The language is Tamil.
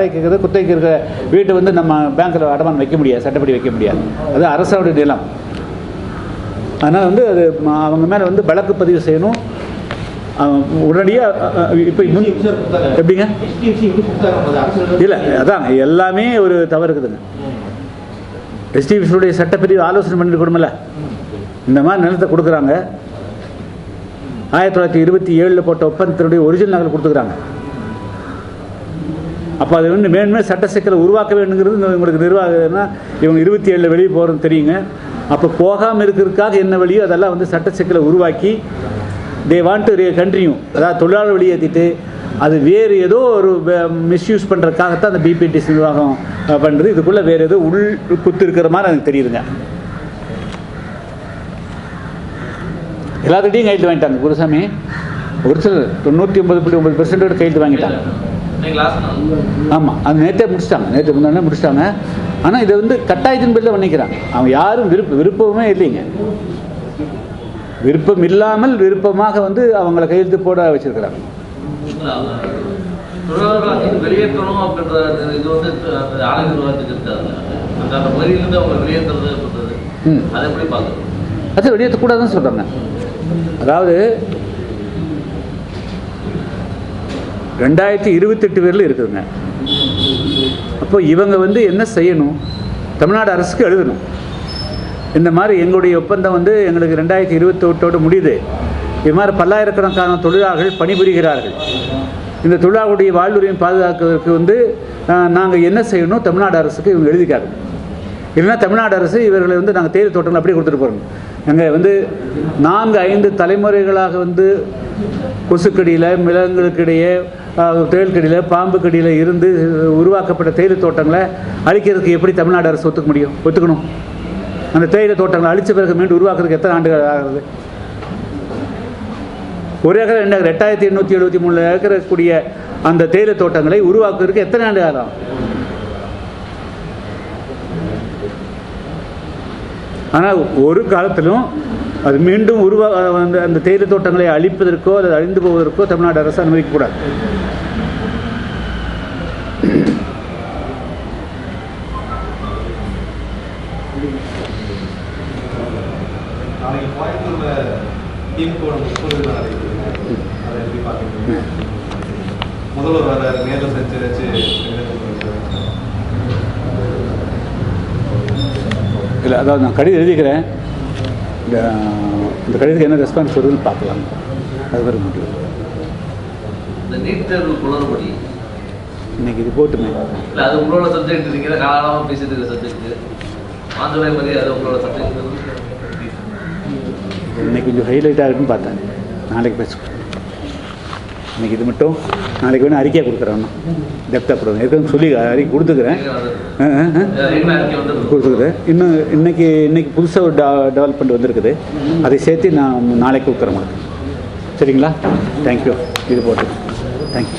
வாடகைக்கு இருக்கிறது, குத்தகைக்கு இருக்கிற வீட்டை வந்து நம்ம பேங்க்கில் அடமானம் வைக்க முடியாது, சட்டப்படி வைக்க முடியாது. அது அரசோட நிலம். அதனால் வந்து அது அவங்க மேலே வந்து வழக்கு பதிவு செய்யணும் உடனடியாக. இப்போ எப்படிங்க? இல்லை, அதான் எல்லாமே ஒரு தவறு இருக்குதுங்க. எஸ்டிபிசியுடைய சட்டப்பிரிவு ஆலோசனை பண்ணிட்டு கொடுமல, இந்த மாதிரி நிலத்தை கொடுக்குறாங்க. 1927 போட்ட ஒப்பந்தத்தினுடைய ஒரிஜினல் நகல் கொடுத்துக்கிறாங்க. அப்போ அது வந்து மேன்மே சட்ட சிக்கலை உருவாக்க வேண்டுங்கிறது உங்களுக்கு நிர்வாகம்னா இவங்க 27 வெளியே போகிறது தெரியுங்க. அப்போ போகாமல் இருக்கிறதுக்காக என்ன வழியோ அதெல்லாம் வந்து சட்ட சிக்கலை உருவாக்கி தே வாண்ட் டு கண்டினியூ, அதாவது தொழிலாளர் வெளியேற்றிட்டு அது வேறு ஏதோ ஒரு மிஸ்யூஸ் பண்ணுறதுக்காகத்தான் அந்த பிபிடிசி நிர்வாகம் பண்ணுறது. இதுக்குள்ளே வேறு ஏதோ உள் குத்து இருக்கிற மாதிரி எனக்கு தெரியுதுங்க. எல்லாத்துட்டையும் கையெழுத்து வாங்கிட்டாங்க குருசாமி. ஒரு சிலர் 99.9% கையெழுத்து வாங்கிட்டாங்க. ஆமாம், அது நேற்றே முடிச்சிட்டாங்க, நேற்று முன்னாடி முடிச்சிட்டாங்க. ஆனால் இதை வந்து கட்டாயத்தின் பேரில் பண்ணிக்கிறாங்க. அவங்க யாரும் விருப்பமே இல்லைங்க. விருப்பம் இல்லாமல் விருப்பமாக வந்து அவங்கள கையெழுத்து போட வச்சிருக்கிறாங்க. அது வெளியேற்றக்கூடாதுன்னு சொல்கிறாங்க. அதாவது 2028 பேரில் இருக்குதுங்க. அப்போ இவங்க வந்து என்ன செய்யணும்? தமிழ்நாடு அரசுக்கு எழுதணும், இந்த மாதிரி எங்களுடைய ஒப்பந்தம் வந்து எங்களுக்கு 2028 முடியுது. இது மாதிரி பல்லாயிரக்கணக்கான தொழிலாளர்கள் பணிபுரிகிறார்கள். இந்த தொழிலாளர்களுடைய வாழ்வுரிமை பாதுகாக்கிறதுக்கு வந்து நாங்கள் என்ன செய்யணும்? தமிழ்நாடு அரசுக்கு இவங்க எழுதிக்காங்க. இல்லைன்னா தமிழ்நாடு அரசு இவர்களை வந்து நாங்கள் தேயிலை தோட்டங்கள் அப்படியே கொடுத்துட்டு போகிறோம். நாங்கள் வந்து 4-5 தலைமுறைகளாக வந்து கொசுக்கடியில், மிளகுகளுக்கிடையே, தேயில்கடியில், பாம்பு கடியில் இருந்து உருவாக்கப்பட்ட தேயிலை தோட்டங்களை அழிக்கிறதுக்கு எப்படி தமிழ்நாடு அரசு ஒத்துக்கணும்? அந்த தேயிலை தோட்டங்களை அழித்த பிறகு மீண்டும் உருவாக்குறதுக்கு எத்தனை ஆண்டுகள் ஆகிறது? ஒரு ஏக்கர் 2873 ஏக்கர் இருக்கக்கூடிய அந்த தேயிலை தோட்டங்களை உருவாக்குறதுக்கு எத்தனை ஆண்டு ஆகும்? ஆனால் ஒரு காலத்திலும் அது மீண்டும் அந்த தேயிலை தோட்டங்களை அழிப்பதற்கோ அல்லது அழிந்து போவதற்கோ தமிழ்நாடு அரசு அனுமதிக்கக்கூடாது. இல்லை, அதாவது நான் கடிதம் எழுதிக்கிறேன். இந்த கடிதத்துக்கு என்ன ரெஸ்பான்ஸ் வருதுன்னு பார்க்கலாம். அது வர முடியும். இன்னைக்கு இது போட்டுமே அது உங்களோட சப்ஜெக்ட் இருக்கிற காலமாக பேசிட்டு இருக்க சப்ஜெக்ட் மாந்தோலை மாதிரி அது உங்களோட சப்ஜெக்ட். இன்னைக்கு கொஞ்சம் ஹைலைட்டாக இருக்குன்னு பார்த்தேன். நாளைக்கு பேசுவோம். இன்னைக்கு இது மட்டும், நாளைக்கு வேணும் அறிக்கையாக கொடுக்குறேன். டெப்த்தாக கொடுக்குறேன். ஏற்கனவே சொல்லி அறிக்கை கொடுத்துக்கிறேன். இன்னைக்கு புதுசாக ஒரு டெவலப்மெண்ட் வந்திருக்குது. அதை சேர்த்து நான் நாளைக்கு கொடுக்குறேன். சரிங்களா? தேங்க்யூ. இது போட்டு